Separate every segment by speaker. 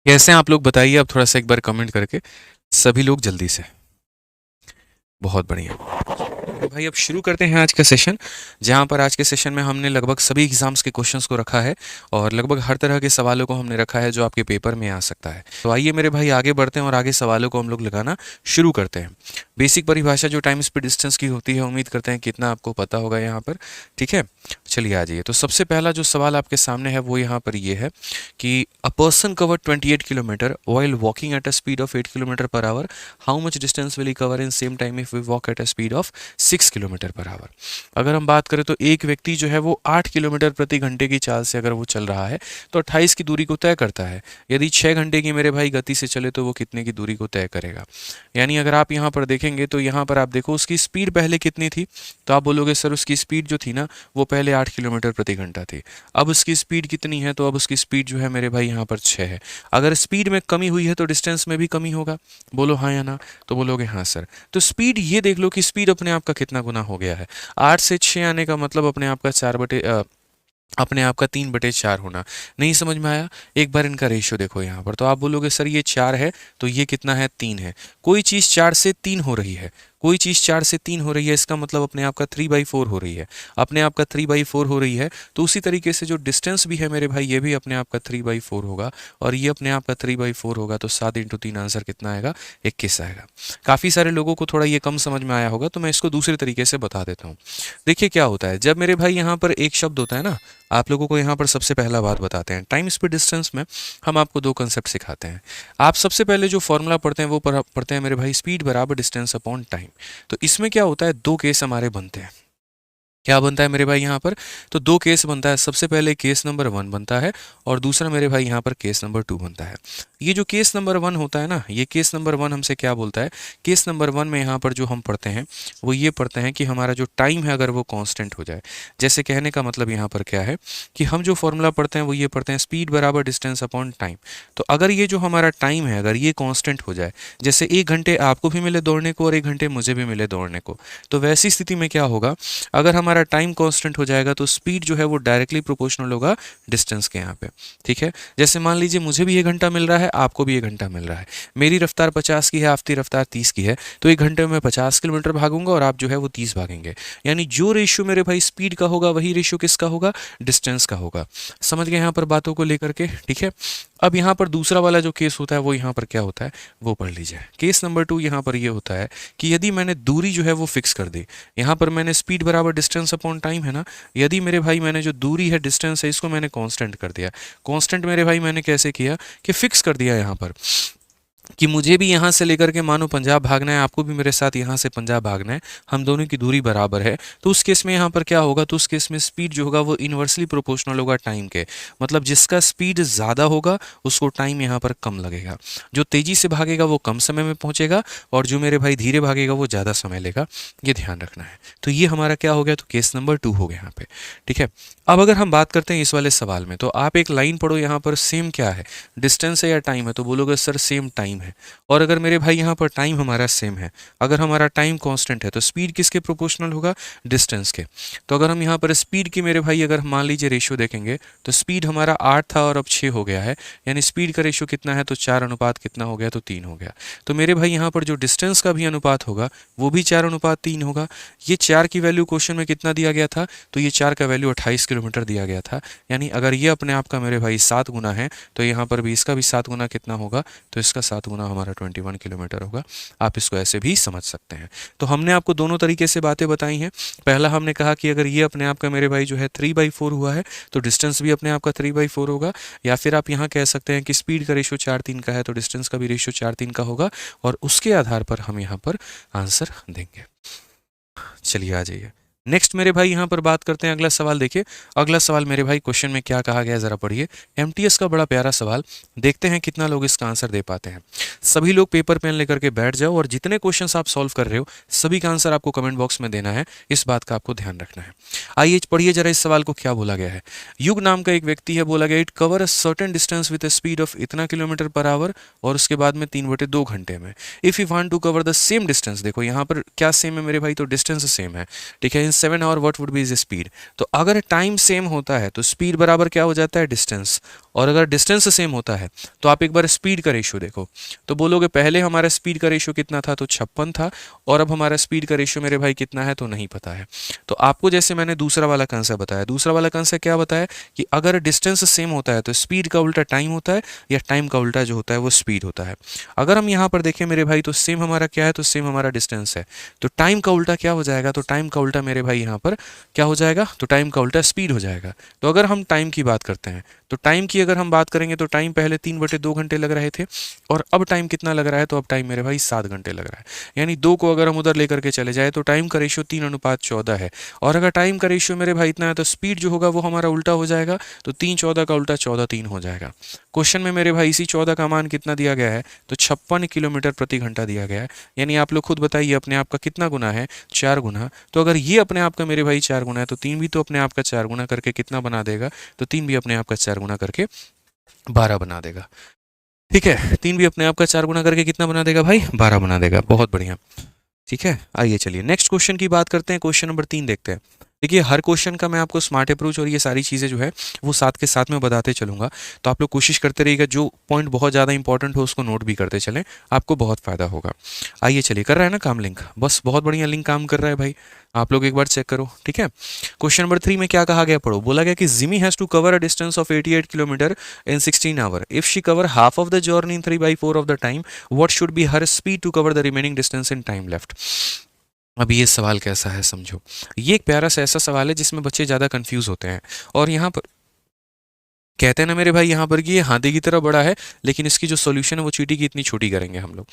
Speaker 1: कैसे हैं आप लोग बताइए, आप थोड़ा सा एक बार कमेंट करके। सभी लोग जल्दी से। बहुत बढ़िया। तो भाई अब शुरू करते हैं आज का सेशन, जहां पर आज के सेशन में हमने लगभग सभी एग्जाम्स के क्वेश्चंस को रखा है और लगभग हर तरह के सवालों को हमने रखा है जो आपके पेपर में आ सकता है। तो आइए मेरे भाई आगे बढ़ते हैं और आगे सवालों को हम लोग लगाना शुरू करते हैं। बेसिक परिभाषा जो टाइम स्पीड डिस्टेंस की होती है, उम्मीद करते हैं कितना आपको पता होगा यहाँ पर। ठीक है, चलिए आ जाइए। तो सबसे पहला जो सवाल आपके सामने है वो यहाँ पर ये है कि a person cover 28 kilometre while walking at a speed of 8 kilometre per hour, how much distance will he cover in same time if we walk at a speed of 6 kilometre per hour. अगर हम बात करें तो एक व्यक्ति जो है वो 8 किलोमीटर प्रति घंटे की चाल से अगर वो चल रहा है तो 28 की दूरी को तय करता है। यदि 6 घंटे की मेरे भाई गति से चले तो वो कितने की दूरी को तय करेगा। यानी अगर आप यहाँ पर देखेंगे तो यहाँ पर आप देखो उसकी स्पीड पहले कितनी थी, तो आप बोलोगे सर उसकी स्पीड जो थी ना वो पहले 8 किलोमीटर प्रति घंटा थी। अब उसकी स्पीड कितनी है, तो अब उसकी स्पीड जो है मेरे भाई यहाँ पर 6 है। अगर स्पीड में कमी हुई है तो डिस्टेंस में भी कमी होगा। बोलो हाँ या ना, तो बोलोगे हाँ सर। तो स्पीड ये देख लो कि स्पीड अपने आप का कितना गुना हो गया है। 8 से 6 आने का मतलब अपने आप का अपने आप का 3/4 होना। नहीं समझ में आया? एक बार इनका रेशियो देखो यहाँ पर, तो आप बोलोगे सर ये 4 है तो ये कितना है, 3 है। कोई चीज़ 4 से 3 हो रही है, कोई चीज़ 4 से 3 हो रही है, इसका मतलब अपने आप का 3/4 हो रही है। अपने आप का 3/4 हो रही है तो उसी तरीके से जो डिस्टेंस भी है मेरे भाई ये भी अपने आप का 3/4 होगा और ये अपने आप का 3/4 होगा। तो 7 इंटू 3 आंसर कितना आएगा, 21 आएगा। काफ़ी सारे लोगों को थोड़ा ये कम समझ में आया होगा तो मैं इसको दूसरे तरीके से बता देता हूँ। देखिए क्या होता है, जब मेरे भाई यहाँ पर एक शब्द होता है ना, आप लोगों को यहाँ पर सबसे पहला बात बताते हैं। टाइम स्पीड डिस्टेंस में हम आपको दो कंसेप्ट सिखाते हैं। आप सबसे पहले जो फॉर्मूला पढ़ते हैं वो पढ़ते हैं मेरे भाई स्पीड बराबर डिस्टेंस अपॉन टाइम। तो इसमें क्या होता है, दो केस हमारे बनते हैं। क्या बनता है मेरे भाई यहाँ पर, तो दो केस बनता है। सबसे पहले केस नंबर 1 बनता है और दूसरा मेरे भाई यहाँ पर केस नंबर 2 बनता है। ये जो केस नंबर 1 होता है ना, ये केस नंबर 1 हमसे क्या बोलता है, केस नंबर 1 में यहाँ पर जो हम पढ़ते हैं वो ये पढ़ते हैं कि हमारा जो टाइम है अगर वो कांस्टेंट हो जाए। जैसे कहने का मतलब यहाँ पर क्या है कि हम जो फॉर्मूला पढ़ते हैं वो ये पढ़ते हैं स्पीड बराबर डिस्टेंस अपॉन टाइम। तो अगर ये जो हमारा टाइम है अगर ये कांस्टेंट हो जाए, जैसे 1 घंटे आपको भी मिले दौड़ने को और 1 घंटे मुझे भी मिले दौड़ने को, तो वैसी स्थिति में क्या होगा, अगर हमारा टाइम कांस्टेंट हो जाएगा तो स्पीड जो है वो डायरेक्टली प्रोपोर्शनल होगा डिस्टेंस के यहाँ पे। ठीक है, जैसे मान लीजिए मुझे भी 1 घंटा मिल रहा है, आपको भी 1 घंटा मिल रहा है। मेरी रफ्तार 50 की है, आपकी रफ्तार 30 की है, तो 1 घंटे में 50 किलोमीटर भागूंगा और आप जो है वो 30 भागेंगे। यानी जो रेशियो मेरे भाई स्पीड का होगा वही रेशियो किसका होगा, डिस्टेंस का होगा। समझ गए यहाँ पर बातों को लेकर के? ठीक है, अब यहाँ पर दूसरा वाला जो केस होता है वो यहाँ पर क्या होता है वो पढ़ लीजिए। केस नंबर 2 यहाँ पर ये होता है कि यदि मैंने दूरी जो है वो फिक्स कर दी, यहाँ पर मैंने स्पीड बराबर डिस्टेंस अपॉन टाइम है ना, यदि मेरे भाई मैंने जो दूरी है डिस्टेंस है इसको मैंने कांस्टेंट कर दिया। कांस्टेंट मेरे भाई मैंने कैसे किया कि फिक्स कर दिया यहाँ पर कि मुझे भी यहाँ से लेकर के मानो पंजाब भागना है, आपको भी मेरे साथ यहाँ से पंजाब भागना है, हम दोनों की दूरी बराबर है। तो उस केस में यहाँ पर क्या होगा, तो उस केस में स्पीड जो होगा वो इन्वर्सली प्रोपोर्शनल होगा टाइम के। मतलब जिसका स्पीड ज़्यादा होगा उसको टाइम यहाँ पर कम लगेगा। जो तेज़ी से भागेगा वो कम समय में पहुँचेगा और जो मेरे भाई धीरे भागेगा वो ज़्यादा समय लेगा। ये ध्यान रखना है। तो ये हमारा क्या हो गया, तो केस नंबर 2 हो गया यहाँ पे। ठीक है, अब अगर हम बात करते हैं इस वाले सवाल में, तो आप एक लाइन पढ़ो यहाँ पर, सेम क्या है, डिस्टेंस है या टाइम है, तो बोलोगे सर सेम टाइम है। और अगर मेरे भाई यहाँ पर टाइम हमारा सेम है, अगर हमारा टाइम कांस्टेंट है तो स्पीड किसके प्रोपोर्शनल होगा, डिस्टेंस के। तो अगर हम यहाँ पर स्पीड की मेरे भाई अगर मान लीजिए रेशियो देखेंगे तो स्पीड हमारा 8 था और अब 6 हो गया है। यानी स्पीड का रेशियो कितना है, तो 4 अनुपात कितना हो गया, तो 3 हो गया। तो मेरे भाई यहाँ पर जो डिस्टेंस का भी अनुपात होगा वो भी 4 अनुपात 3 होगा। ये 4 की वैल्यू क्वेश्चन में कितना दिया गया था, तो ये 4 का वैल्यू 28 किलोमीटर दिया गया था। यानी अगर ये अपने आप का मेरे भाई 7 गुना है तो यहाँ पर भी इसका भी 7 गुना कितना होगा, तो इसका 7 गुना हमारा 21 किलोमीटर होगा। आप इसको ऐसे भी समझ सकते हैं। तो हमने आपको दोनों तरीके से बातें बताई हैं। पहला हमने कहा कि अगर ये अपने आप का मेरे भाई जो है 3/4 हुआ है तो डिस्टेंस भी अपने आप का 3/4 होगा। या फिर आप यहाँ कह सकते हैं कि स्पीड का रेशियो 4:3 का है तो डिस्टेंस का भी रेशियो 4:3 का होगा और उसके आधार पर हम यहाँ पर आंसर देंगे। चलिए आ जाइए नेक्स्ट मेरे भाई यहाँ पर बात करते हैं। अगला सवाल देखिए, अगला सवाल मेरे भाई क्वेश्चन में क्या कहा गया है जरा पढ़िए। एमटीएस का बड़ा प्यारा सवाल, देखते हैं कितना लोग इसका आंसर दे पाते हैं। सभी लोग पेपर पेन लेकर के बैठ जाओ और जितने क्वेश्चंस आप सॉल्व कर रहे हो सभी का आंसर आपको कमेंट बॉक्स में देना है, इस बात का आपको ध्यान रखना है। आइए पढ़िए जरा इस सवाल को, क्या बोला गया है। युग नाम का एक व्यक्ति है, बोला गया it cover a certain distance with speed of इतना किलोमीटर पर आवर और उसके बाद में 3/2 घंटे में। If you want to cover the same distance, देखो यहाँ पर क्या सेम है मेरे भाई, तो डिस्टेंस सेम है। ठीक है, in 7 hour what would be is speed. तो अगर टाइम सेम होता है तो स्पीड बराबर क्या हो जाता है, डिस्टेंस। और अगर डिस्टेंस सेम होता है तो आप एक बार स्पीड का रेशियो देखो, तो बोलोगे पहले हमारा स्पीड का रेशियो कितना था, तो 56 था, और अब हमारा स्पीड का रेशियो मेरे भाई कितना है, तो नहीं पता है। तो आपको जैसे मैंने दूसरा वाला कंसेप्ट बताया, दूसरा वाला कंसेप्ट क्या बताया कि अगर डिस्टेंस सेम होता है तो स्पीड का उल्टा टाइम होता है, या टाइम का उल्टा जो होता है वो स्पीड होता है। अगर हम यहाँ पर देखें मेरे भाई, तो सेम हमारा क्या है, तो सेम हमारा डिस्टेंस है, तो टाइम का उल्टा क्या हो जाएगा, तो टाइम का उल्टा मेरे भाई यहाँ पर क्या हो जाएगा, तो टाइम का उल्टा स्पीड हो जाएगा। तो अगर हम टाइम की बात करते हैं, तो टाइम की अगर हम बात करेंगे तो टाइम पहले 3/2 घंटे लग रहे थे, और अब टाइम कितना लग रहा है, तो अब टाइम मेरे भाई 7 घंटे लग रहा है। यानी 2 को अगर हम उधर लेकर के चले जाए तो टाइम का रेशियो 3:14 है, और अगर टाइम का रेशियो मेरे भाई इतना है तो स्पीड जो होगा वो हमारा उल्टा हो जाएगा, तो 3/14 का उल्टा 14/3 हो जाएगा। क्वेश्चन में मेरे भाई इसी 14 का मान कितना दिया गया है, तो 56 किलोमीटर प्रति घंटा दिया गया है। यानी आप लोग खुद बताइए अपने आप का कितना गुना है, 4 गुना। तो अगर ये अपने आप का मेरे भाई 4 गुना है, तो 3 भी तो अपने आप का 4 गुना करके कितना बना देगा, तो 3 भी अपने आप का 4 गुना करके 12 बना देगा। ठीक है, 3 भी अपने आप का 4 गुना करके कितना बना देगा भाई, 12 बना देगा। बहुत बढ़िया। ठीक है, आइए चलिए नेक्स्ट क्वेश्चन की बात करते हैं। क्वेश्चन नंबर 3 देखते हैं। देखिए हर क्वेश्चन का मैं आपको स्मार्ट अप्रोच और ये सारी चीज़ें जो है वो साथ के साथ में बताते चलूंगा, तो आप लोग कोशिश करते रहिएगा, जो पॉइंट बहुत ज़्यादा इंपॉर्टेंट हो उसको नोट भी करते चलें, आपको बहुत फ़ायदा होगा। आइए चलिए, कर रहा है ना काम लिंक, बस बहुत बढ़िया लिंक काम कर रहा है भाई, आप लोग एक बार चेक करो। ठीक है, क्वेश्चन नंबर 3 में क्या कहा गया, पढ़ो। बोला गया कि Jimmy has to cover a distance of 88 kilometre in 16 hour. If she cover half of the journey in 3/4 of the time, what should be her speed to cover the remaining distance in time left. अब ये सवाल कैसा है समझो, ये एक प्यारा सा ऐसा सवाल है जिसमें बच्चे ज़्यादा कंफ्यूज होते हैं, और यहाँ पर कहते हैं ना मेरे भाई यहाँ पर कि ये हाथी की तरह बड़ा है, लेकिन इसकी जो सॉल्यूशन है वो चींटी की इतनी छोटी करेंगे हम लोग।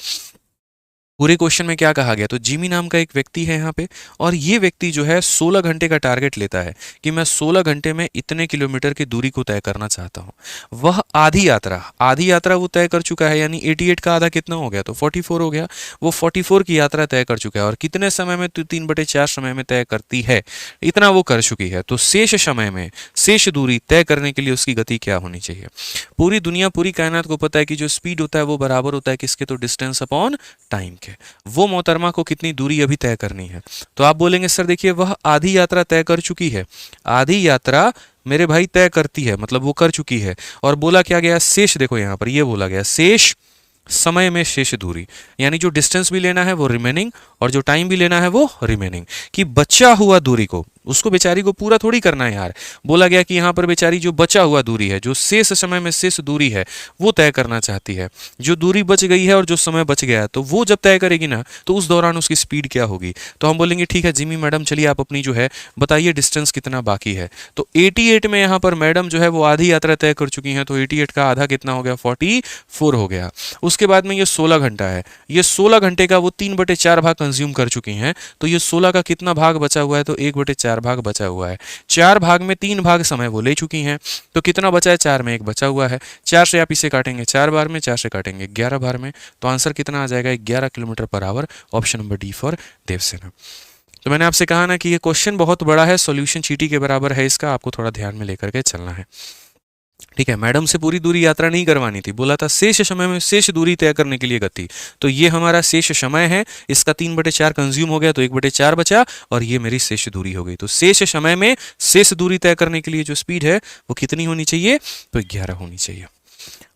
Speaker 1: पूरे क्वेश्चन में क्या कहा गया, तो जिमी नाम का एक व्यक्ति है यहाँ पे, और ये व्यक्ति जो है 16 घंटे का टारगेट लेता है कि मैं 16 घंटे में इतने किलोमीटर की दूरी को तय करना चाहता हूँ। वह आधी यात्रा वो तय कर चुका है, यानी 88 का आधा कितना हो गया, तो 44 हो गया। वो 44 की यात्रा तय कर चुका है, और कितने समय में, तो 3/4 समय में तय करती है, इतना वो कर चुकी है। तो शेष समय में शेष दूरी तय करने के लिए उसकी गति क्या होनी चाहिए। पूरी दुनिया, पूरी कायनात को पता है कि जो स्पीड होता है वो बराबर होता है किसके, तो डिस्टेंस अपॉन टाइम। वो मोहतरमा को कितनी दूरी अभी तय करनी है, तो आप बोलेंगे सर देखिए वह आधी यात्रा तय कर चुकी है, आधी यात्रा मेरे भाई तय करती है, मतलब वो कर चुकी है। और बोला क्या गया, शेष, देखो यहां पर ये बोला गया शेष समय में शेष दूरी, यानी जो डिस्टेंस भी लेना है वो रिमेनिंग, और जो टाइम भी लेना है वो रिमेनिंग, कि बचा हुआ दूरी को, उसको बेचारी को पूरा थोड़ी करना है यार। बोला गया कि यहाँ पर बेचारी जो बचा हुआ दूरी है, जो शेष समय में शेष दूरी है वो तय करना चाहती है। जो दूरी बच गई है और जो समय बच गया है, तो वो जब तय करेगी ना, तो उस दौरान उसकी स्पीड क्या होगी। तो हम बोलेंगे ठीक है जिमी मैडम, चलिए आप अपनी जो है बताइए डिस्टेंस कितना बाकी है। तो 88 में यहाँ पर मैडम जो है वो आधी यात्रा तय कर चुकी हैं, तो 88 का आधा कितना हो गया, 44 हो गया। उसके बाद में ये 16 घंटा है, ये 16 घंटे का वो 3/4 भाग कंज्यूम कर चुकी हैं, तो ये 16 का कितना भाग बचा हुआ है, तो 1/4 भाग बचा हुआ है। 4 भाग में 3 भाग समय वो ले चुकी हैं, तो कितना बचा है, 4 में 1 बचा हुआ है। 4 से आप इसे काटेंगे 4 बार में, 4 से काटेंगे 11 बार में, तो आंसर कितना आ जाएगा, 11 kilometre per hour. Option number D for Devsena. तो मैंने आपसे कहा ना कि ये क्वेश्चन बहुत बड़ा है, सॉल्यूशन चींटी के बराबर है, इसका आपको थोड़ा ध्यान में लेकर के चलना है। ठीक है, मैडम से पूरी दूरी यात्रा नहीं करवानी थी, बोला था शेष समय में शेष दूरी तय करने के लिए गति। तो ये हमारा शेष समय है, इसका 3/4 कंज्यूम हो गया, तो 1/4 बचा, और ये मेरी शेष दूरी हो गई। तो शेष समय में शेष दूरी तय करने के लिए जो स्पीड है वो कितनी होनी चाहिए, तो 11 होनी चाहिए।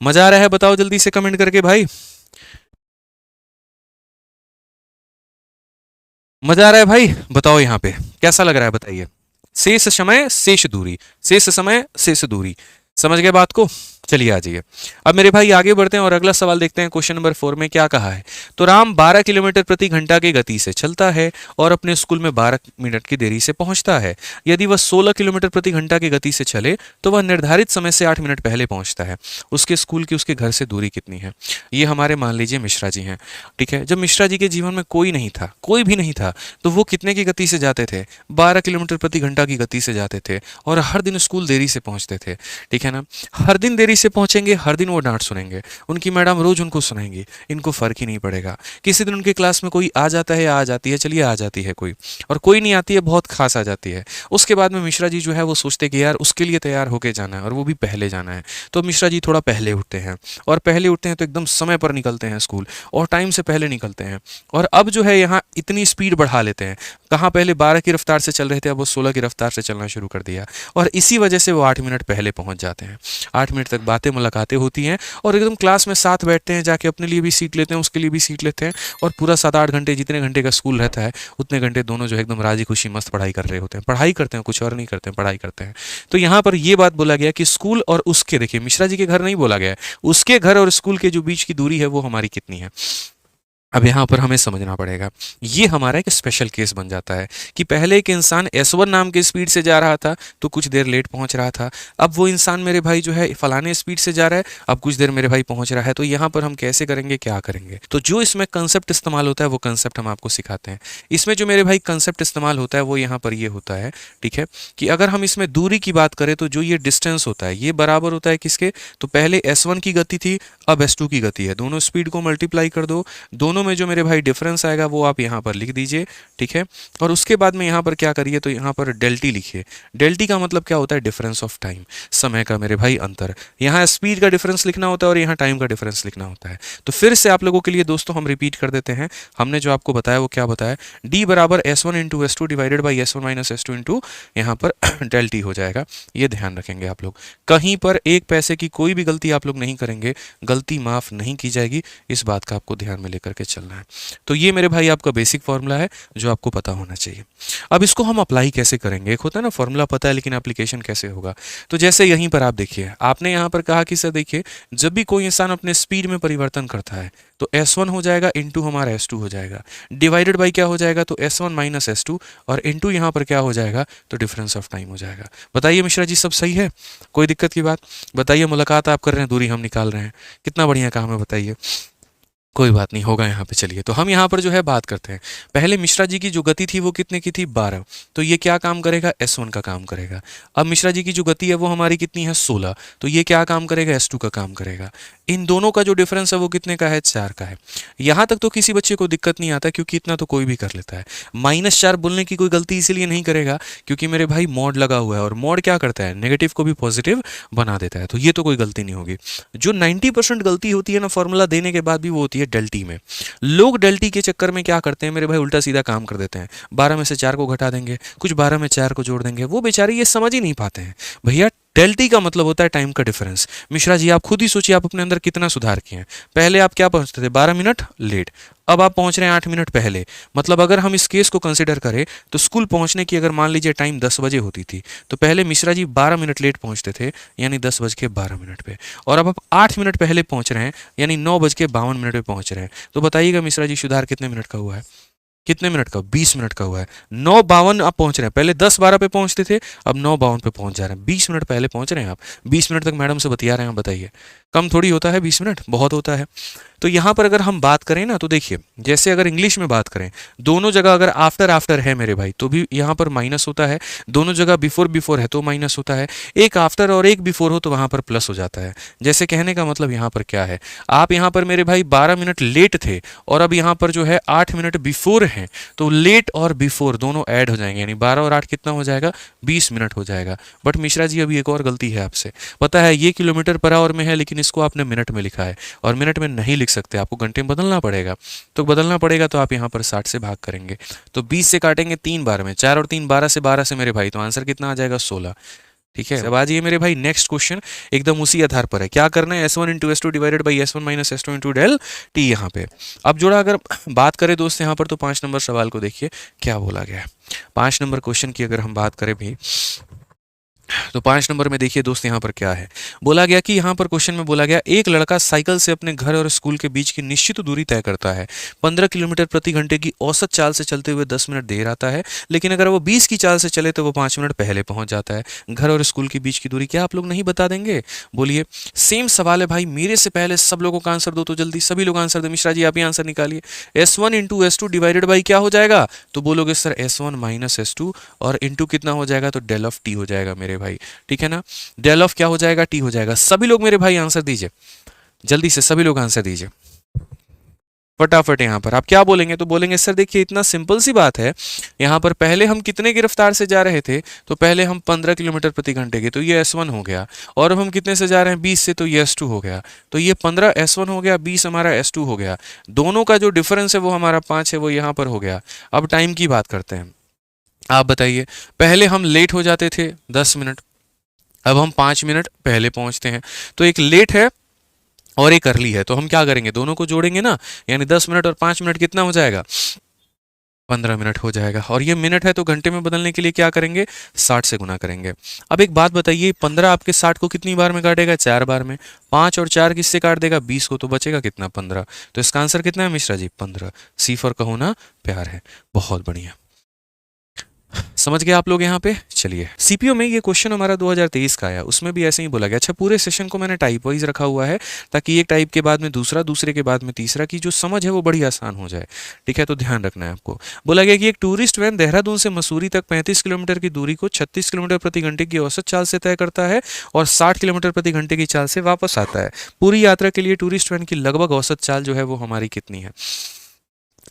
Speaker 1: मजा आ रहा है, बताओ जल्दी से कमेंट करके भाई, मजा आ रहा है भाई, बताओ यहाँ पे कैसा लग रहा है, बताइए। शेष समय शेष दूरी, शेष समय शेष दूरी, समझ गए बात को। चलिए आ जाइए, अब मेरे भाई आगे बढ़ते हैं और अगला सवाल देखते हैं। क्वेश्चन नंबर 4 में क्या कहा है, तो राम 12 किलोमीटर प्रति घंटा की गति से चलता है और अपने स्कूल में 12 मिनट की देरी से पहुंचता है। यदि वह 16 किलोमीटर प्रति घंटा की गति से चले तो वह निर्धारित समय से 8 मिनट पहले पहुंचता है। उसके स्कूल की उसके घर से दूरी कितनी है। ये हमारे मान लीजिए मिश्रा जी हैं। ठीक है, जब मिश्रा जी के जीवन में कोई नहीं था, कोई भी नहीं था, तो वो कितने की गति से जाते थे, 12 किलोमीटर प्रति घंटा की गति से जाते थे, और हर दिन स्कूल देरी से पहुंचते थे। ठीक है ना, हर दिन देरी से पहुंचेंगे, हर दिन वो डांट सुनेंगे, उनकी मैडम रोज उनको सुनाएंगी, इनको फर्क ही नहीं पड़ेगा। किसी दिन उनके क्लास में कोई आ जाता है या आ जाती है, चलिए आ जाती है कोई, और कोई नहीं आती है, बहुत खास आ जाती है। उसके बाद में मिश्रा जी जो है वो सोचते कि यार उसके लिए तैयार होके जाना है और वो भी पहले जाना है, तो मिश्रा जी थोड़ा पहले उठते हैं, और पहले उठते हैं तो एकदम समय पर निकलते हैं स्कूल, और टाइम से पहले निकलते हैं। और अब जो है यहाँ इतनी स्पीड बढ़ा लेते हैं, कहाँ पहले 12 की रफ्तार से चल रहे थे, अब वो 16 की रफ्तार से चलना शुरू कर दिया, और इसी वजह से वो 8 मिनट पहले पहुंच जाते हैं। 8 मिनट तक बातें मुलाकातें होती हैं और एकदम क्लास में साथ बैठते हैं, जाके अपने लिए भी सीट लेते हैं, उसके लिए भी सीट लेते हैं और पूरा 7-8 घंटे जितने घंटे का स्कूल रहता है उतने घंटे दोनों जो है एकदम राजी खुशी मस्त पढ़ाई कर रहे होते हैं, पढ़ाई करते हैं, कुछ और नहीं करते हैं, पढ़ाई करते हैं। तो यहाँ पर ये बात बोला गया कि स्कूल और उसके, देखिए मिश्रा जी के घर नहीं बोला गया है, उसके घर और स्कूल के जो बीच की दूरी है वो हमारी कितनी है। अब यहाँ पर हमें समझना पड़ेगा, ये हमारा एक स्पेशल केस बन जाता है कि पहले एक इंसान S1 नाम के स्पीड से जा रहा था तो कुछ देर लेट पहुंच रहा था, अब वो इंसान मेरे भाई जो है फलाने स्पीड से जा रहा है, अब कुछ देर मेरे भाई पहुंच रहा है। तो यहाँ पर हम कैसे करेंगे, क्या करेंगे, तो जो इसमें कंसेप्ट इस्तेमाल होता है वो कंसेप्ट हम आपको सिखाते हैं। इसमें जो मेरे भाई कंसेप्ट इस्तेमाल होता है वो यहाँ पर ये होता है, ठीक है, कि अगर हम इसमें दूरी की बात करें तो जो ये डिस्टेंस होता है ये बराबर होता है किसके, तो पहले S1 की गति थी, अब S2 की गति है, दोनों स्पीड को मल्टीप्लाई कर दो, दोनों में जो मेरे भाई डिफरेंस आएगा वो आप यहाँ पर लिख दीजिए, ठीक है। और उसके बाद में यहाँ पर क्या करिए, तो यहाँ पर डेल टी लिखिए। डेल टी का मतलब क्या होता है, डिफरेंस ऑफ टाइम, समय का मेरे भाई अंतर। यहाँ स्पीड का डिफरेंस लिखना होता है और यहाँ टाइम का डिफरेंस लिखना होता है। तो फिर से आप लोगों के लिए दोस्तों हम रिपीट कर देते हैं, हमने जो आपको बताया वो क्या बताया, डी बराबर S1 into S2 divided by S1 minus S2 into यहाँ पर डेल टी हो जाएगा। ये ध्यान रखेंगे आप लोग, कहीं पर एक पैसे की कोई भी गलती आप लोग नहीं करेंगे, गलती माफ नहीं की जाएगी, इस बात का आपको ध्यान में लेकर के चलना है। तो ये मेरे भाई आपका बेसिक फॉर्मूला है जो आपको पता होना चाहिए। अब इसको हम अप्लाई कैसे करेंगे, एक होता है ना फॉर्मूला पता है लेकिन एप्लीकेशन कैसे होगा। तो जैसे यहीं पर आप देखिए, आपने यहाँ पर कहा कि सर देखिए जब भी कोई इंसान अपने स्पीड में परिवर्तन करता है तो S1 हो जाएगा इंटू हमारा S2 हो जाएगा, डिवाइडेड बाई क्या हो जाएगा, तो S1 माइनस S2 और इंटू यहाँ पर क्या हो जाएगा, तो डिफरेंस ऑफ टाइम हो जाएगा। बताइए मिश्रा जी सब सही है, कोई दिक्कत की बात, बताइए मुलाकात आप कर रहे हैं, दूरी हम निकाल रहे हैं, कितना बढ़िया काम है बताइए, कोई बात नहीं होगा यहाँ पे। चलिए तो हम यहाँ पर जो है बात करते हैं, पहले मिश्रा जी की जो गति थी वो कितने की थी, 12, तो ये क्या काम करेगा, S1 का काम करेगा। अब मिश्रा जी की जो गति है वो हमारी कितनी है, 16, तो ये क्या काम करेगा, S2 का काम करेगा। इन दोनों का जो डिफरेंस है वो कितने का है, 4 का है। यहाँ तक तो किसी बच्चे को दिक्कत नहीं आता क्योंकि इतना तो कोई भी कर लेता है। -4 बोलने की कोई गलती इसीलिए नहीं करेगा क्योंकि मेरे भाई मॉड लगा हुआ है और मॉड क्या करता है, नेगेटिव को भी पॉजिटिव बना देता है, तो ये तो कोई गलती नहीं होगी। जो 90% गलती होती है ना फॉर्मूला देने के बाद भी, वो होती है डेल्टी में। लोग डेल्टी के चक्कर में क्या करते हैं मेरे भाई, उल्टा सीधा काम कर देते हैं, 12 में से 4 को घटा देंगे, कुछ 12 में 4 को जोड़ देंगे, वो बेचारे ये समझ ही नहीं पाते हैं। भैया डेल्टी का मतलब होता है टाइम का डिफरेंस। मिश्रा जी आप खुद ही सोचिए आप अपने अंदर कितना सुधार किए हैं, पहले आप क्या पहुंचते थे, 12 मिनट लेट, अब आप पहुंच रहे हैं 8 मिनट पहले। मतलब अगर हम इस केस को कंसिडर करें तो स्कूल पहुंचने की अगर मान लीजिए टाइम 10 बजे होती थी तो पहले मिश्रा जी 12 मिनट लेट पहुंचते थे, यानी 10:12 पे, और अब आप 8 मिनट पहले पहुंच रहे हैं यानी 9:52 पे पहुंच रहे हैं। तो बताइएगा मिश्रा जी सुधार कितने मिनट का हुआ है, कितने मिनट का, 20 मिनट का हुआ है। 9:52 आप पहुंच रहे हैं, पहले 10:12 पे पहुंचते थे, अब 9:52 पे पहुंच जा रहे हैं, 20 मिनट पहले पहुंच रहे हैं आप, 20 मिनट तक मैडम से बतिया रहे हैं। बताइए कम थोड़ी होता है 20 मिनट, बहुत होता है। तो यहाँ पर अगर हम बात करें ना तो देखिए, जैसे अगर इंग्लिश में बात करें, दोनों जगह अगर आफ्टर आफ्टर है मेरे भाई तो भी यहाँ पर माइनस होता है, दोनों जगह बिफोर बिफोर है तो माइनस होता है, एक आफ्टर और एक बिफोर हो तो वहाँ पर प्लस हो जाता है। जैसे कहने का मतलब यहाँ पर क्या है, आप यहाँ पर मेरे भाई 12 मिनट लेट थे और अब यहाँ पर जो है 8 मिनट बिफोर हैं, तो लेट और बिफोर दोनों ऐड हो जाएंगे, यानी 12 और 8 कितना हो जाएगा, 20 मिनट हो जाएगा। बट मिश्रा जी अभी एक और गलती है आपसे, पता है ये किलोमीटर पर आवर में है लेकिन इसको आपने मिनट में लिखा है और मिनट में नहीं लिख सकते, आपको घंटे में बदलना पड़ेगा। तो बदलना पड़ेगा तो आप यहाँ पर 60 से भाग करेंगे तो 20 से काटेंगे 3 बार में, 4 और 3 12 से मेरे भाई, तो आंसर कितना आ जाएगा, 16। ठीक है, अब आ जाइए मेरे भाई नेक्स्ट क्वेश्चन, एकदम उसी आधार पर है, क्या करना है, S1 into S2 divided by S1 minus S2 into del T. यहाँ पे अब जोड़ा अगर बात करें दोस्त यहाँ पर तो 5 नंबर सवाल को देखिए क्या बोला गया है। 5 नंबर क्वेश्चन की अगर हम बात करें भी तो 5 नंबर में देखिए दोस्त यहाँ पर क्या है, बोला गया कि यहाँ पर क्वेश्चन में बोला गया एक लड़का साइकिल से अपने घर और स्कूल के बीच की निश्चित दूरी तय करता है, 15 किलोमीटर प्रति घंटे की औसत चाल से चलते हुए 10 मिनट देर आता है, लेकिन अगर वो 20 की चाल से चले तो वो 5 मिनट पहले पहुंच जाता है। घर और स्कूल के बीच की दूरी क्या आप लोग नहीं बता देंगे, बोलिए। सेम सवाल है भाई, मेरे से पहले सब लोगों का आंसर दो तो जल्दी सभी लोग आंसर दे। मिश्रा जी आप ही आंसर निकालिए, S1 into S2 divided by क्या हो जाएगा, तो बोलोगे सर S1 माइनस S2 और इंटू कितना हो जाएगा, तो डेल ऑफ टी हो जाएगा मेरे भाई, ठीक है ना। डेल ऑफ क्या हो जाएगा, टी हो जाएगा। सभी लोग मेरे भाई आंसर दीजिए जल्दी से, सभी लोग आंसर दीजिए फटाफट। यहाँ पर आप क्या बोलेंगे, तो बोलेंगे सर देखिए इतना सिंपल सी बात है, यहाँ पर पहले हम कितने की रफ्तार से जा रहे थे, तो पहले हम 15 किलोमीटर प्रति घंटे के, तो ये S1 हो गया, और अब हम कितने से जा रहे हैं 20 से, तो ये S2 हो गया, तो ये 15 S1 हो गया, 20 हमारा S2 हो गया, दोनों का जो डिफरेंस है वो हमारा 5 है, वो यहाँ पर हो गया। अब टाइम की बात करते हैं, आप बताइए पहले हम लेट हो जाते थे 10 मिनट, अब हम 5 मिनट पहले पहुंचते हैं, तो एक लेट है और एक अर्ली है, तो हम क्या करेंगे, दोनों को जोड़ेंगे ना, यानी 10 मिनट और 5 मिनट कितना हो जाएगा, 15 मिनट हो जाएगा। और ये मिनट है तो घंटे में बदलने के लिए क्या करेंगे, 60 से गुना करेंगे। अब एक बात बताइए, 15 आपके 60 को कितनी बार में काटेगा, 4 बार में। 5 और 4 किससे काट देगा, 20 को, तो बचेगा कितना, 15। तो इसका आंसर कितना है मिश्रा जी, 15। सी फॉर कहो ना प्यार है। बहुत बढ़िया, समझ गए आप लोग यहाँ पे। चलिए, सीपीओ में ये क्वेश्चन हमारा 2023 का आया, उसमें भी ऐसे ही बोला गया। अच्छा, पूरे सेशन को मैंने टाइप वाइज रखा हुआ है ताकि एक टाइप के बाद में दूसरा, दूसरे के बाद में तीसरा, की जो समझ है वो बड़ी आसान हो जाए। ठीक है, तो ध्यान रखना है आपको। बोला गया कि एक टूरिस्ट वैन देहरादून से मसूरी तक 35 किलोमीटर की दूरी को 36 किलोमीटर प्रति घंटे की औसत चाल से तय करता है और 60 किलोमीटर प्रति घंटे की चाल से वापस आता है। पूरी यात्रा के लिए टूरिस्ट वैन की लगभग औसत चाल जो है वो हमारी कितनी है।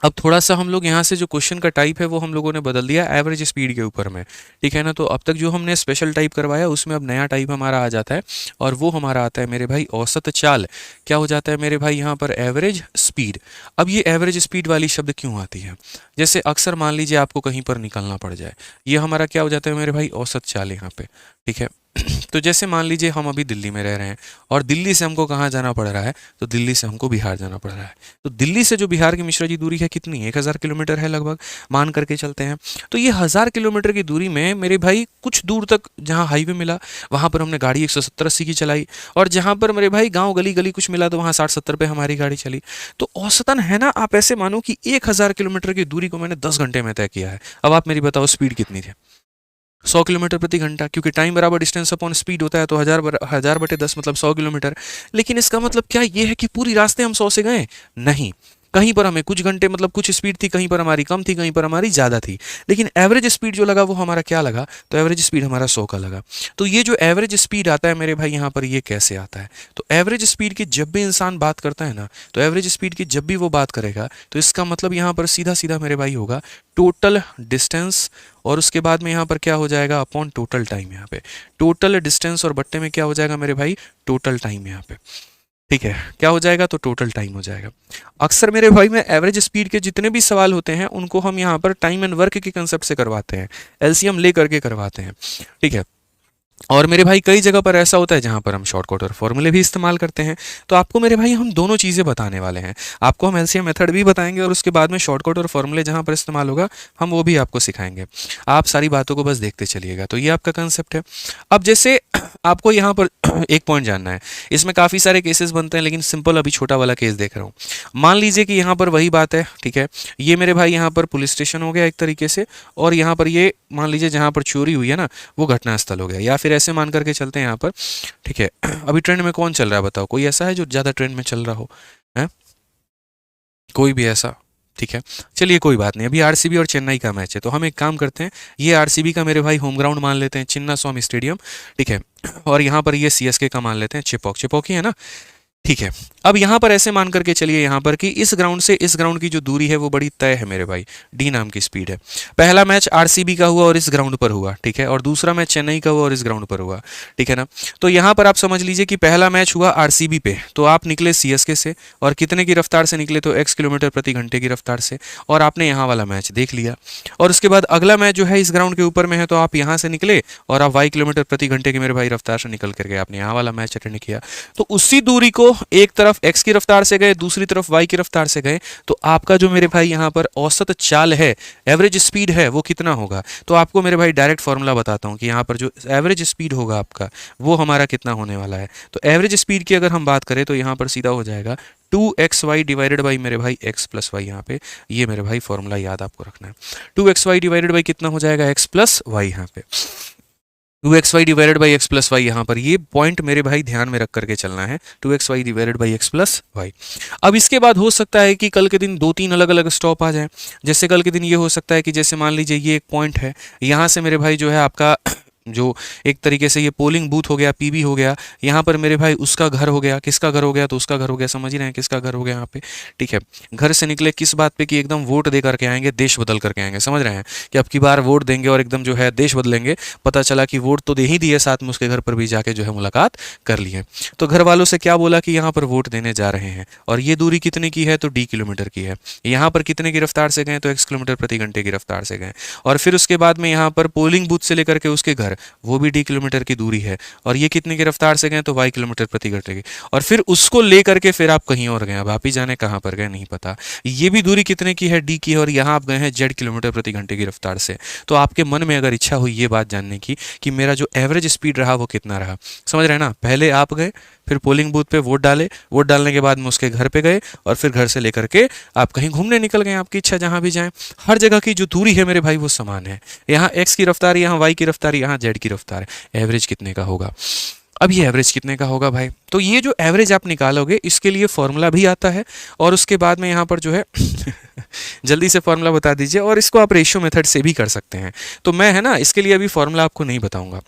Speaker 1: अब थोड़ा सा हम लोग यहाँ से जो क्वेश्चन का टाइप है वो हम लोगों ने बदल दिया एवरेज स्पीड के ऊपर में। ठीक है ना, तो अब तक जो हमने स्पेशल टाइप करवाया उसमें अब नया टाइप हमारा आ जाता है और वो हमारा आता है मेरे भाई औसत चाल। क्या हो जाता है मेरे भाई यहाँ पर, एवरेज स्पीड। अब ये एवरेज स्पीड वाली शब्द क्यों आती है, जैसे अक्सर मान लीजिए आपको कहीं पर निकलना पड़ जाए, ये हमारा क्या हो जाता है मेरे भाई, औसत चाल यहाँ पे। ठीक है, तो जैसे मान लीजिए हम अभी दिल्ली में रह रहे हैं और दिल्ली से हमको कहाँ जाना पड़ रहा है, तो दिल्ली से हमको बिहार जाना पड़ रहा है। तो दिल्ली से जो बिहार की मिश्रा जी दूरी है कितनी, 1000 किलोमीटर है लगभग, मान करके चलते हैं। तो ये 1000 किलोमीटर की दूरी में मेरे भाई कुछ दूर तक जहाँ हाईवे मिला वहाँ पर हमने गाड़ी 170-80 की चलाई, और जहाँ पर मेरे भाई गाँव गली गली कुछ मिला तो वहाँ 60-70 पे हमारी गाड़ी चली। तो औसतन है ना, आप ऐसे मानो कि 1000 किलोमीटर की दूरी को मैंने 10 घंटे में तय किया है। अब आप मेरी बताओ स्पीड कितनी थी, 100 किलोमीटर प्रति घंटा, क्योंकि टाइम बराबर डिस्टेंस अपॉन स्पीड होता है, तो 1000/10 मतलब 100 किलोमीटर। लेकिन इसका मतलब क्या ये है कि पूरी रास्ते हम 100 से गए, नहीं, कहीं पर हमें कुछ घंटे मतलब कुछ स्पीड थी, कहीं पर हमारी कम थी, कहीं पर हमारी ज़्यादा थी, लेकिन एवरेज स्पीड जो लगा वो हमारा क्या लगा, तो एवरेज स्पीड हमारा 100 का लगा। तो ये जो एवरेज स्पीड आता है मेरे भाई यहाँ पर, ये कैसे आता है, तो एवरेज स्पीड की जब भी इंसान बात करता है ना, तो एवरेज स्पीड की जब भी वो बात करेगा तो इसका मतलब यहाँ पर सीधा सीधा मेरे भाई होगा टोटल डिस्टेंस, और उसके बाद में यहाँ पर क्या हो जाएगा, अपॉन टोटल टाइम। यहाँ पे टोटल डिस्टेंस और बट्टे में क्या हो जाएगा मेरे भाई, टोटल टाइम यहाँ पे। ठीक है, क्या हो जाएगा, तो टोटल टाइम हो जाएगा। अक्सर मेरे भाई में एवरेज स्पीड के जितने भी सवाल होते हैं उनको हम यहाँ पर टाइम एंड वर्क के कंसेप्ट से करवाते हैं, एलसीएम ले करके करवाते हैं। ठीक है, और मेरे भाई कई जगह पर ऐसा होता है जहां पर हम शॉर्टकट और फॉर्मूले भी इस्तेमाल करते हैं। तो आपको मेरे भाई हम दोनों चीज़ें बताने वाले हैं, आपको हम एलसीएम मेथड भी बताएंगे और उसके बाद में शॉर्टकट और फॉर्मूले जहां पर इस्तेमाल होगा हम वो भी आपको सिखाएंगे। आप सारी बातों को बस देखते चलिएगा। तो ये आपका कंसेप्ट है। अब जैसे आपको यहाँ पर एक पॉइंट जानना है, इसमें काफ़ी सारे केसेस बनते हैं लेकिन सिंपल अभी छोटा वाला केस देख रहा हूँ। मान लीजिए कि यहाँ पर वही बात है, ठीक है, ये मेरे भाई यहाँ पर पुलिस स्टेशन हो गया एक तरीके से, और यहाँ पर ये मान लीजिए जहाँ पर चोरी हुई है ना वो घटनास्थल हो गया, या फिर ऐसे मान करके चलते हैं यहाँ पर। ठीक है, अभी ट्रेंड में कौन चल रहा है बताओ, कोई ऐसा है जो ज़्यादा ट्रेंड में चल रहा हो, है कोई भी ऐसा? ठीक है, चलिए कोई बात नहीं, अभी आरसीबी और चेन्नई का मैच है, तो हम एक काम करते हैं, ये आरसीबी का मेरे भाई होम ग्राउंड मान लेते हैं, चिन्ना स्वामी स्टेडियम। ठीक है, और यहाँ पर ये सीएसके का मान लेते हैं, चिपॉक, चिपॉक ही है ना। ठीक है, अब यहाँ पर ऐसे मान करके चलिए यहाँ पर कि इस ग्राउंड से इस ग्राउंड की जो दूरी है वो बड़ी तय है मेरे भाई, डी नाम की स्पीड है। पहला मैच आरसीबी का हुआ और इस ग्राउंड पर हुआ, ठीक है, और दूसरा मैच चेन्नई का हुआ और इस ग्राउंड पर हुआ। ठीक है ना, तो यहाँ पर आप समझ लीजिए कि पहला मैच हुआ आरसीबी पे, तो आप निकले सीएसके से, और कितने की रफ्तार से निकले, तो x किलोमीटर प्रति घंटे की रफ्तार से, और आपने यहाँ वाला मैच देख लिया। और उसके बाद अगला मैच जो है इस ग्राउंड के ऊपर में है, तो आप यहाँ से निकले और आप y किलोमीटर प्रति घंटे की मेरे भाई रफ्तार से निकल करके आपने यहाँ वाला मैच अटेंड किया। तो उसी दूरी को एक तरफ x की रफ्तार से गए, दूसरी तरफ y की रफ्तार से गए, तो आपका जो मेरे भाई यहाँ पर औसत चाल है, एवरेज स्पीड है, वो कितना होगा। तो आपको मेरे भाई डायरेक्ट फॉर्मूला बताता हूँ कि यहाँ पर जो एवरेज स्पीड होगा आपका वो हमारा कितना होने वाला है। तो एवरेज स्पीड की अगर हम बात करें तो यहाँ पर सीधा हो जाएगा 2xy डिवाइडेड बाई मेरे भाई x प्लस वाई। यहाँ पे ये मेरे भाई फॉर्मूला याद आपको रखना है, 2xy डिवाइडेड बाई कितना हो जाएगा, x प्लस वाई। यहाँ पे 2xy divided by X plus Y, यहाँ पर ये पॉइंट मेरे भाई ध्यान में रख करके चलना है, 2xy divided by X plus Y. अब इसके बाद हो सकता है कि कल के दिन 2-3 अलग अलग स्टॉप आ जाए। जैसे कल के दिन ये हो सकता है कि जैसे मान लीजिए ये एक पॉइंट है, यहाँ से मेरे भाई जो है आपका जो एक तरीके से ये पोलिंग बूथ हो गया, पीबी हो गया, यहाँ पर मेरे भाई उसका घर हो गया, किसका घर हो गया, तो उसका घर हो गया, समझ ही रहे हैं किसका घर हो गया यहाँ पे। ठीक है, घर से निकले किस बात पे कि एकदम वोट दे करके आएंगे, देश बदल करके आएंगे, समझ रहे हैं कि अब की बार वोट देंगे और एकदम जो है देश बदलेंगे। पता चला कि वोट तो दे ही दिए, साथ में उसके घर पर भी जाके जो है मुलाकात कर लिए। तो घर वालों से क्या बोला कि यहाँ पर वोट देने जा रहे हैं, और ये दूरी कितने की है, तो d किलोमीटर की है। यहाँ पर कितने की रफ्तार से गए, तो x किलोमीटर प्रति घंटे की रफ्तार से गए। और फिर उसके बाद में यहाँ पर पोलिंग बूथ से लेकर के उसके घर वो भी d किलोमीटर की दूरी है, और ये कितने की रफ्तार से गए तो y किलोमीटर प्रति घंटे की, और फिर उसको लेकर के फिर आप कहीं और गए, अब आप ही जाने कहाँ पर गए नहीं पता। ये भी दूरी कितने की है, d की है, और यहाँ आप गए हैं z किलोमीटर प्रति घंटे की रफ्तार से। तो आपके मन में अगर इच्छा हुई ये बात जानने की कि मेरा जो एवरेज स्पीड रहा वो कितना रहा, समझ रहे हैं ना, पहले आप गए, फिर पोलिंग बूथ पे वोट डाले, वोट डालने के बाद में उसके घर पे गए, और फिर घर से लेकर के आप कहीं घूमने निकल गए, आपकी इच्छा जहां भी जाएं। हर जगह की जो दूरी है मेरे भाई वो समान है, यहाँ x की रफ्तार, यहाँ y की रफ्तार, यहाँ z की रफ्तार है, एवरेज कितने का होगा। अब ये एवरेज कितने का होगा भाई, तो ये जो एवरेज आप निकालोगे इसके लिए फॉर्मूला भी आता है, और उसके बाद में यहाँ पर जो है जल्दी से फॉर्मूला बता दीजिए, और इसको आप रेशियो मेथड से भी कर सकते हैं। तो मैं है ना इसके लिए अभी फॉर्मूला आपको नहीं बताऊंगा,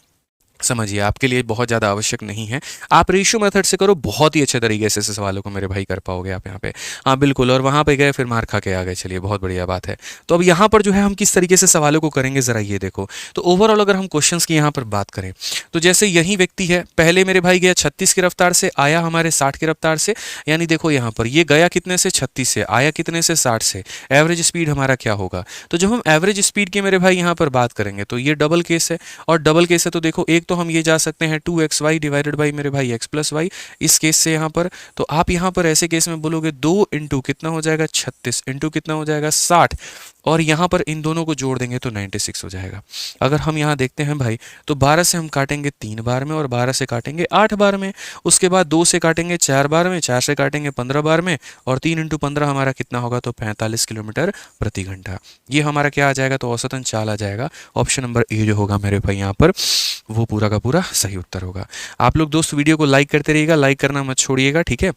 Speaker 1: समझिए आपके लिए बहुत ज़्यादा आवश्यक नहीं है, आप रेशियो मेथड से करो, बहुत ही अच्छे तरीके से सवालों को मेरे भाई कर पाओगे आप यहाँ पे। हाँ बिल्कुल, और वहाँ पे गए फिर मार खा के आ गए, चलिए बहुत बढ़िया बात है। तो अब यहाँ पर जो है हम किस तरीके से सवालों को करेंगे ज़रा ये देखो। तो ओवरऑल अगर हम क्वेश्चंस की यहाँ पर बात करें तो जैसे यही व्यक्ति है, पहले मेरे भाई गया 36 की रफ्तार से, आया हमारे 60 की रफ्तार से, यानी देखो यहाँ पर ये गया कितने से 36 से, आया कितने से 60 से, एवरेज स्पीड हमारा क्या होगा। तो जब हम एवरेज स्पीड की मेरे भाई यहाँ पर बात करेंगे तो ये डबल केस है, और डबल केस है तो देखो एक तो हम ये जा सकते हैं 2xy डिवाइडेड बाई मेरे भाई x प्लस वाई, इस केस से यहाँ पर। तो आप यहाँ पर ऐसे केस में बोलोगे 2 इंटू कितना हो जाएगा 36 इंटू कितना हो जाएगा 60, और यहाँ पर इन दोनों को जोड़ देंगे तो 96 हो जाएगा। अगर हम यहाँ देखते हैं भाई तो 12 से हम काटेंगे 3 बार में, और 12 से काटेंगे 8 बार में, उसके बाद 2 से काटेंगे 4 बार में, 4 से काटेंगे 15 बार में, और 3 इंटू 15 हमारा कितना होगा तो 45 किलोमीटर प्रति घंटा। ये हमारा क्या आ जाएगा तो औसतन चाल आ जाएगा। ऑप्शन नंबर ए जो होगा मेरे भाई यहाँ पर वो पूरा का पूरा सही उत्तर होगा। आप लोग दोस्त वीडियो को लाइक करते रहिएगा, लाइक करना मत छोड़िएगा, ठीक है।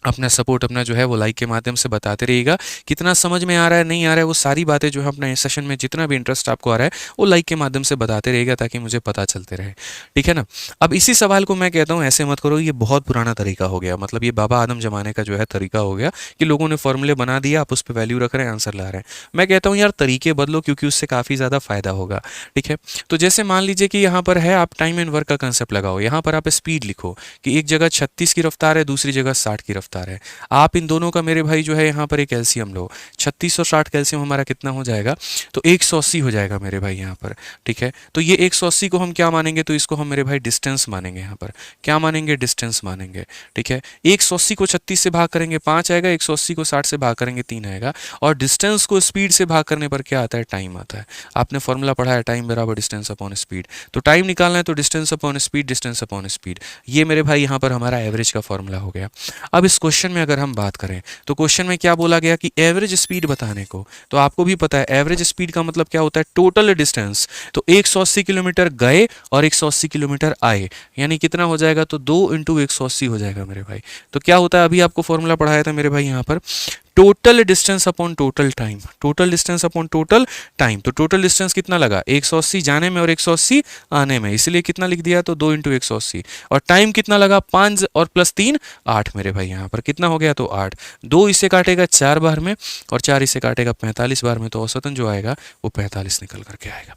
Speaker 1: अपना सपोर्ट अपना जो है वो लाइक के माध्यम से बताते रहिएगा, कितना समझ में आ रहा है नहीं आ रहा है वो सारी बातें जो है अपने सेशन में जितना भी इंटरेस्ट आपको आ रहा है वो लाइक के माध्यम से बताते रहिएगा, ताकि मुझे पता चलते रहे, ठीक है ना। अब इसी सवाल को मैं कहता हूँ ऐसे मत करो, ये बहुत पुराना तरीका हो गया, मतलब ये बाबा आदम जमाने का जो है तरीका हो गया कि लोगों ने फॉर्मूले बना दिया, आप उस पर वैल्यू रख रहे हैं, आंसर ला रहे हैं। मैं कहता हूँ यार तरीके बदलो, क्योंकि उससे काफ़ी ज़्यादा फायदा होगा, ठीक है। तो जैसे मान लीजिए कि यहाँ पर है, आप टाइम एंड वर्क का कंसेप्ट लगाओ, यहाँ पर आप स्पीड लिखो कि एक जगह 36 की रफ्तार है, दूसरी जगह 60 की रफ्तार है। आप इन दोनों का मेरे भाई जो है यहाँ पर एक एलसीएम लो, 36 और 60 कैल्शियम हमारा कितना हो जाएगा तो 180 हो जाएगा मेरे भाई यहाँ पर, ठीक है। तो ये 180 को हम क्या मानेंगे तो इसको हम मेरे भाई डिस्टेंस मानेंगे, यहाँ पर क्या मानेंगे डिस्टेंस मानेंगे, ठीक है। 180 को 36 से भाग करेंगे 5 आएगा, 180 को 60 से भाग करेंगे 3 आएगा, और डिस्टेंस को स्पीड से भाग करने पर क्या आता है टाइम आता है। आपने फॉर्मूला पढ़ा है टाइम बराबर डिस्टेंस अपॉन स्पीड, तो टाइम निकालना है तो distance upon speed, distance upon speed, ये मेरे भाई यहाँ पर हमारा एवरेज का फॉर्मूला हो गया। अब इस क्वेश्चन में अगर हम बात करें तो क्वेश्चन में क्या बोला गया कि एवरेज स्पीड बताने को, तो आपको भी पता है एवरेज स्पीड का मतलब क्या होता है टोटल डिस्टेंस। तो 180 किलोमीटर गए और 180 किलोमीटर आए, यानी कितना हो जाएगा तो 2 इंटू 180 हो जाएगा मेरे भाई। तो क्या होता है अभी आपको फॉर्मूला पढ़ाया था मेरे भाई यहाँ पर total distance upon total time, total distance upon total time. तो टोटल डिस्टेंस कितना लगा 180 जाने में और 180 आने में, इसलिए कितना लिख दिया तो 2 इंटू 180, और टाइम कितना लगा 5 और प्लस 3 8 मेरे भाई यहाँ पर कितना हो गया तो 8। 2 इसे काटेगा 4 बार में और 4 इसे काटेगा 45 बार में, तो औसतन जो आएगा वो 45 निकल करके आएगा।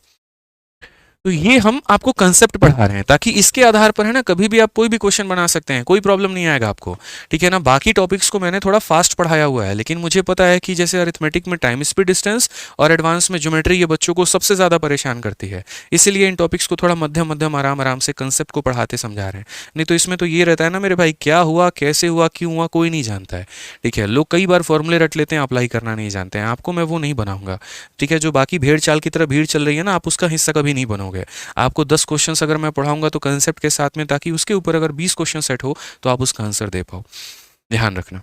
Speaker 1: तो ये हम आपको कंसेप्ट पढ़ा रहे हैं ताकि इसके आधार पर है ना कभी भी आप कोई भी क्वेश्चन बना सकते हैं, कोई प्रॉब्लम नहीं आएगा आपको, ठीक है ना। बाकी टॉपिक्स को मैंने थोड़ा फास्ट पढ़ाया हुआ है, लेकिन मुझे पता है कि जैसे अरिथमेटिक में टाइम स्पीड डिस्टेंस और एडवांस में ज्योमेट्री ये बच्चों को सबसे ज़्यादा परेशान करती है, इसीलिए इन टॉपिक्स को थोड़ा मध्यम मध्यम आराम आराम से कंसेप्ट को पढ़ाते समझा रहे हैं। नहीं तो इसमें तो ये रहता है ना मेरे भाई क्या हुआ कैसे हुआ क्यों हुआ कोई नहीं जानता है, ठीक है। लोग कई बार फॉर्मूले रट लेते हैं, अप्लाई करना नहीं जानते हैं, आपको मैं वो नहीं बनाऊंगा, ठीक है। जो बाकी भेड़ चाल की तरह भीड़ चल रही है ना आप उसका हिस्सा कभी नहीं बनोगे। आपको 10 क्वेश्चंस अगर मैं पढ़ाऊंगा तो कंसेप्ट के साथ में, ताकि उसके ऊपर अगर 20 क्वेश्चन सेट हो तो आप उसका आंसर दे पाओ, ध्यान रखना,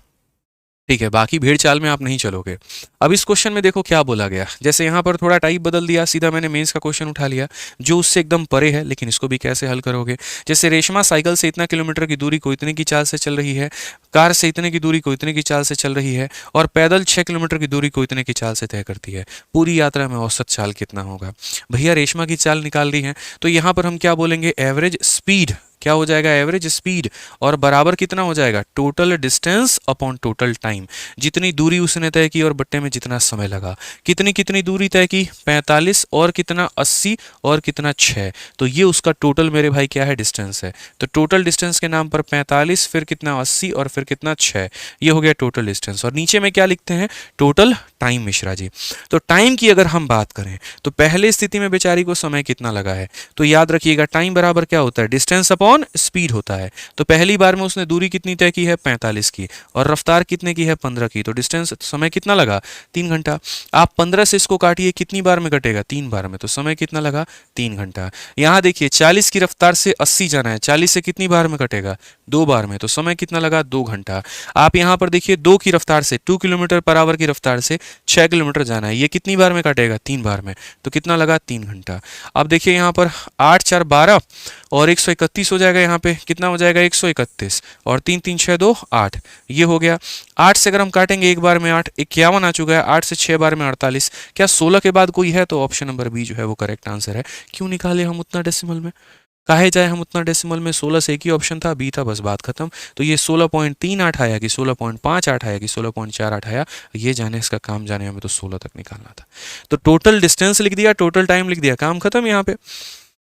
Speaker 1: ठीक है। बाकी भेड़ चाल में आप नहीं चलोगे। अब इस क्वेश्चन में देखो क्या बोला गया, जैसे यहाँ पर थोड़ा टाइप बदल दिया, सीधा मैंने मेंस का क्वेश्चन उठा लिया जो उससे एकदम परे है, लेकिन इसको भी कैसे हल करोगे। जैसे रेशमा साइकिल से इतना किलोमीटर की दूरी को इतने की चाल से चल रही है, कार से इतने की दूरी को इतने की चाल से चल रही है, और पैदल 6 किलोमीटर की दूरी को इतने की चाल से तय करती है। पूरी यात्रा में औसत चाल कितना होगा। भैया रेशमा की चाल निकाल रही है तो यहाँ पर हम क्या बोलेंगे एवरेज स्पीड क्या हो जाएगा, एवरेज स्पीड, और बराबर कितना हो जाएगा, total distance upon total time. जितनी दूरी उसने तय की और बट्टे में जितना समय लगा। कितनी कितनी दूरी तय की, 45 और कितना 80 और कितना 6, तो ये उसका टोटल मेरे भाई क्या है, डिस्टेंस है। तो टोटल डिस्टेंस के नाम पर 45 फिर कितना 80 और फिर कितना 6, ये हो गया टोटल डिस्टेंस। और नीचे में क्या लिखते हैं, टोटल टाइम मिश्रा जी। तो टाइम की अगर हम बात करें तो पहले स्थिति में बेचारी को समय कितना लगा है, तो याद रखिएगा टाइम बराबर क्या होता है, डिस्टेंस अपॉन स्पीड होता है। तो पहली बार में उसने दूरी कितनी तय की है, 45 की, और रफ्तार कितने की है, 15 की, तो डिस्टेंस समय कितना लगा, 3 घंटा। आप 15 से इसको काटिए, कितनी बार में कटेगा, 3 बार में, तो समय कितना लगा, 3 घंटा। यहाँ देखिए 40 की रफ्तार से 80 जाना है, 40 से कितनी बार में कटेगा, 2 बार में, तो समय कितना लगा, 2 घंटा। आप यहाँ पर देखिए 2 की रफ्तार से 2 किलोमीटर पर आवर की रफ्तार से 6 किलोमीटर जाना है, ये कितनी बार में काटेगा, 3 बार में, तो कितना लगा, 3 घंटा। अब देखिए यहाँ पर 8 4 12 और 131 हो जाएगा, यहाँ पे कितना हो जाएगा, 131, और 3 3 6 2 8, ये हो गया। 8 से अगर हम काटेंगे एक बार में 8, 51 आ चुका है, 8 से 6 बार में 48, क्या 16 के बाद कोई है, तो ऑप्शन नंबर बी जो है वो करेक्ट आंसर है। क्यों निकाले हम उतना डेसिमल में, काहे जाए हम उतना डेसिमल में, 16 से एक ही ऑप्शन था, बी था, बस बात खत्म। तो ये 16.38 आया कि 16.58 आया कि 16.48 आया, ये जाने इसका काम जाने हमें तो 16 तक निकालना था। तो टोटल डिस्टेंस लिख दिया, टोटल टाइम लिख दिया, काम खत्म यहाँ पे।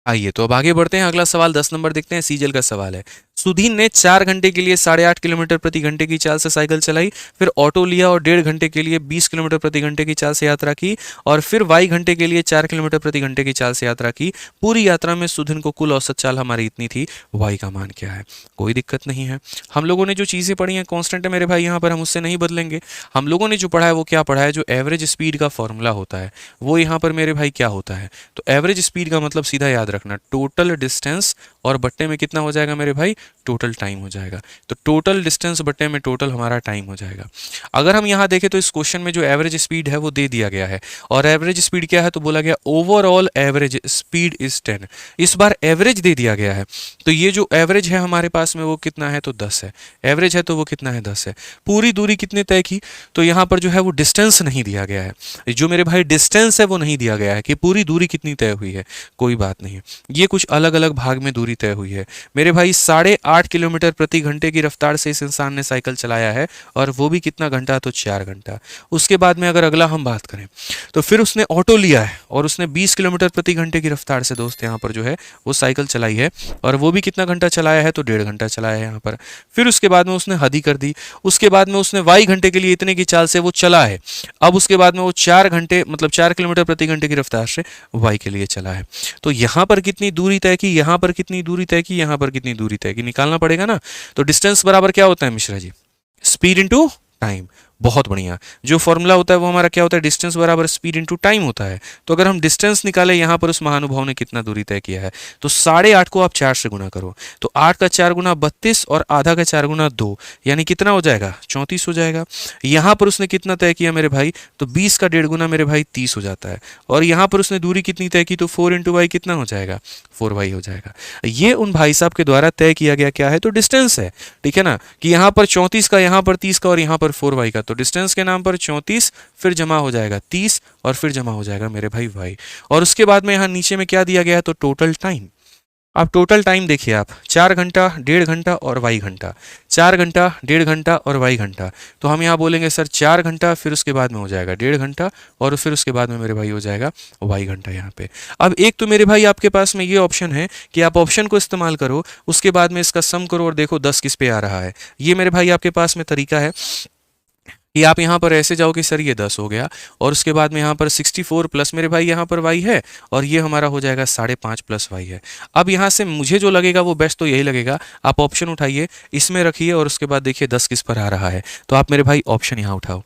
Speaker 1: आइए तो अब आगे बढ़ते हैं, अगला सवाल 10 नंबर देखते हैं, सीजल का सवाल है। सुधीर ने 4 घंटे के लिए 8.5 किलोमीटर प्रति घंटे की चाल से साइकिल चलाई, फिर ऑटो लिया और 1.5 घंटे के लिए 20 किलोमीटर प्रति घंटे की चाल से यात्रा की, और फिर वाई घंटे के लिए 4 किलोमीटर प्रति घंटे की चाल से यात्रा की। पूरी यात्रा में सुधीर को कुल औसत चाल हमारी इतनी थी, वाई का मान क्या है। कोई दिक्कत नहीं है, हम लोगों ने जो चीज़ें पढ़ी हैं कॉन्स्टेंट है मेरे भाई, यहाँ पर हम उससे नहीं बदलेंगे। हम लोगों ने जो पढ़ा है वो क्या पढ़ा है, जो एवरेज स्पीड का फॉर्मूला होता है वो यहाँ पर मेरे भाई क्या होता है। तो एवरेज स्पीड का मतलब सीधा याद रखना, टोटल डिस्टेंस और बट्टे में कितना हो जाएगा मेरे भाई, टोटल टाइम हो जाएगा। तो टोटल डिस्टेंस बट्टे में टोटल हमारा टाइम हो जाएगा। अगर हम यहाँ देखें तो इस क्वेश्चन में जो एवरेज स्पीड है वो दे दिया गया है, और एवरेज स्पीड क्या है, तो बोला गया ओवरऑल एवरेज स्पीड इज 10। इस बार एवरेज दे दिया गया है, तो ये जो एवरेज है हमारे पास में वो कितना है, तो 10 है। एवरेज है तो वो कितना है, 10 है। पूरी दूरी कितने तय की, तो यहाँ पर जो है वो डिस्टेंस नहीं दिया गया है, जो मेरे भाई डिस्टेंस है वो नहीं दिया गया है कि पूरी दूरी कितनी तय हुई है। कोई बात नहीं, ये कुछ अलग अलग भाग में दूरी तय हुई है मेरे भाई। 8.5 किलोमीटर प्रति घंटे की रफ्तार से इस इंसान ने साइकिल चलाया है, और वो भी कितना घंटा, तो 4 घंटा। उसके बाद में अगर अगला हम बात करें तो फिर उसने ऑटो लिया है और उसने 20 किलोमीटर प्रति घंटे की रफ्तार से दोस्त यहाँ पर जो है वो साइकिल चलाई है, और वो भी कितना घंटा चलाया है, तो 1.5 घंटा चलाया है यहाँ पर। फिर उसके बाद में उसने हदी कर दी, उसके बाद में उसने वाई घंटे के लिए इतने की चाल से वो चला है। अब उसके बाद में वो 4 घंटे मतलब 4 किलोमीटर प्रति घंटे की रफ्तार से वाई के लिए चला है। तो यहाँ पर कितनी दूरी तय की, यहाँ पर कितनी दूरी तय की, यहाँ पर कितनी दूरी तय की, निकालना पड़ेगा ना। तो डिस्टेंस बराबर क्या होता है Mishra ji, speed into time. बहुत बढ़िया, जो फॉर्मूला होता है वो हमारा क्या होता है, डिस्टेंस बराबर स्पीड इनटू टाइम होता है। तो अगर हम डिस्टेंस निकाले यहाँ पर उस महानुभाव ने कितना दूरी तय किया है, तो 8.5 को आप 4 से गुना करो, तो 8 का 4 गुना 32 और आधा का 4 गुना 2, यानी कितना हो जाएगा, 34 हो जाएगा। यहाँ पर उसने कितना तय किया मेरे भाई, तो 20 का 1.5 गुना मेरे भाई 30 हो जाता है। और यहाँ पर उसने दूरी कितनी तय की, तो 4 इंटू वाई कितना हो जाएगा, 4y हो जाएगा। ये उन भाई साहब के द्वारा तय किया गया क्या है, तो डिस्टेंस है। ठीक है ना, कि यहाँ पर 34 का, यहाँ पर 30 का और यहाँ पर 4y का, तो डिस्टेंस के नाम पर 34 फिर जमा हो जाएगा 30 और फिर जमा हो जाएगा मेरे भाई y। और उसके बाद में यहाँ नीचे में क्या दिया गया है, तो टोटल टाइम। अब टोटल टाइम देखिए आप, 4 घंटा, 1.5 घंटा और वाई घंटा, 4 घंटा, 1.5 घंटा और वाई घंटा। तो हम यहाँ बोलेंगे सर 4 घंटा, फिर उसके बाद में हो जाएगा 1.5 घंटा, और फिर उसके बाद में मेरे भाई हो जाएगा वाई घंटा यहाँ पे। अब एक तो मेरे भाई आपके पास में ये ऑप्शन है कि आप ऑप्शन को इस्तेमाल करो, उसके बाद में इसका सम करो और देखो 10 किस पे आ रहा है। ये मेरे भाई आपके पास में तरीका है कि आप यहाँ पर ऐसे जाओ कि सर ये 10 हो गया, और उसके बाद में यहाँ पर 64 प्लस मेरे भाई यहाँ पर y है, और ये हमारा हो जाएगा 5.5 प्लस y है। अब यहाँ से मुझे जो लगेगा वो बेस्ट तो यही लगेगा, आप ऑप्शन उठाइए, इसमें रखिए, और उसके बाद देखिए 10 किस पर आ रहा है, तो आप मेरे भाई ऑप्शन यहाँ उठाओ।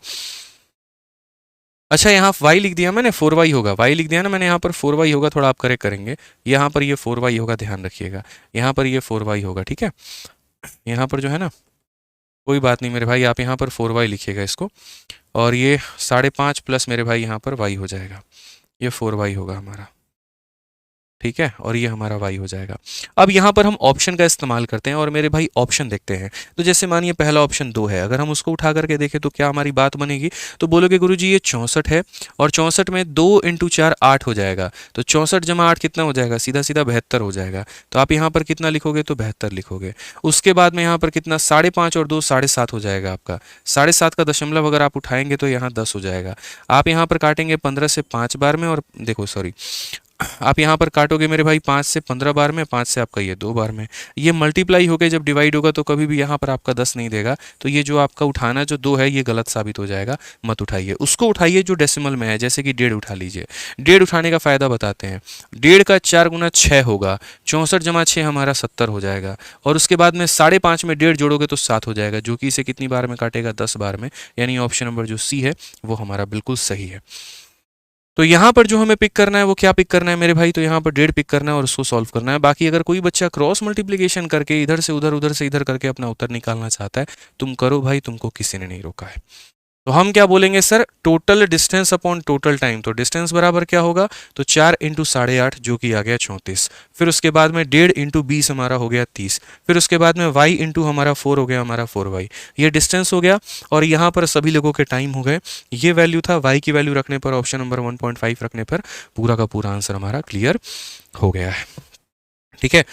Speaker 1: अच्छा, यहाँ y लिख दिया मैंने, 4y होगा, y लिख दिया ना मैंने, यहाँ पर 4y होगा, थोड़ा आप करेक्ट करेंगे, यहाँ पर ये 4y होगा, ध्यान रखिएगा, यहाँ पर ये 4y होगा। ठीक है, यहाँ पर जो है ना, कोई बात नहीं मेरे भाई, आप यहाँ पर 4y लिखिएगा इसको, और ये 5.5 प्लस मेरे भाई यहाँ पर y हो जाएगा, ये 4y होगा हमारा। ठीक है, और ये हमारा y हो जाएगा। अब यहाँ पर हम ऑप्शन का इस्तेमाल करते हैं और मेरे भाई ऑप्शन देखते हैं। तो जैसे मानिए पहला ऑप्शन 2 है, अगर हम उसको उठा करके देखें तो क्या हमारी बात बनेगी? तो बोलोगे गुरुजी ये 64 है और 64 में 2 × 4 8 हो जाएगा, तो 64 × 8 कितना हो जाएगा? सीधा सीधा 72 हो जाएगा। तो आप यहाँ पर कितना लिखोगे? तो 72 लिखोगे। उसके बाद में यहाँ पर कितना? 5.5 और 2 7.5 हो जाएगा आपका। 7.5 का दशमलव अगर आप उठाएंगे तो यहाँ 10 हो जाएगा। आप यहाँ पर काटेंगे 15 से 5 बार में, और देखो सॉरी, आप यहाँ पर काटोगे मेरे भाई 5 से 15 बार में, 5 से आपका ये 2 बार में। ये मल्टीप्लाई होकर जब डिवाइड होगा तो कभी भी यहाँ पर आपका 10 नहीं देगा। तो ये जो आपका उठाना जो 2 है ये गलत साबित हो जाएगा, मत उठाइए। उसको उठाइए जो डेसिमल में है, जैसे कि 1.5 उठा लीजिए। 1.5 उठाने का फ़ायदा बताते हैं। 1.5 का 4 × 6 होगा, 64 × 6 हमारा 70 हो जाएगा। और उसके बाद में 5.5 में 1.5 जोड़ोगे तो 7 हो जाएगा, जो कि इसे कितनी बार में काटेगा? 10 बार में। यानी ऑप्शन नंबर जो सी है वो हमारा बिल्कुल सही है। तो यहाँ पर जो हमें पिक करना है वो क्या पिक करना है मेरे भाई? तो यहाँ पर 1.5 पिक करना है और उसको सॉल्व करना है। बाकी अगर कोई बच्चा क्रॉस मल्टीप्लिकेशन करके इधर से उधर, उधर से इधर करके अपना उत्तर निकालना चाहता है, तुम करो भाई, तुमको किसी ने नहीं रोका है। तो हम क्या बोलेंगे sir? Total distance upon total time. तो डिस्टेंस बराबर क्या होगा? तो 4 × 8.5 जो कि आ गया 34। फिर उसके बाद में 1.5 × 20 हमारा हो गया 30। फिर उसके बाद में y × हमारा 4 हो गया हमारा 4y। ये डिस्टेंस हो गया और यहाँ पर सभी लोगों के टाइम हो गए। ये वैल्यू था, y की वैल्यू रखने पर, ऑप्शन नंबर 1.5 रखने पर पूरा का पूरा आंसर हमारा क्लियर हो गया है। ठीक है।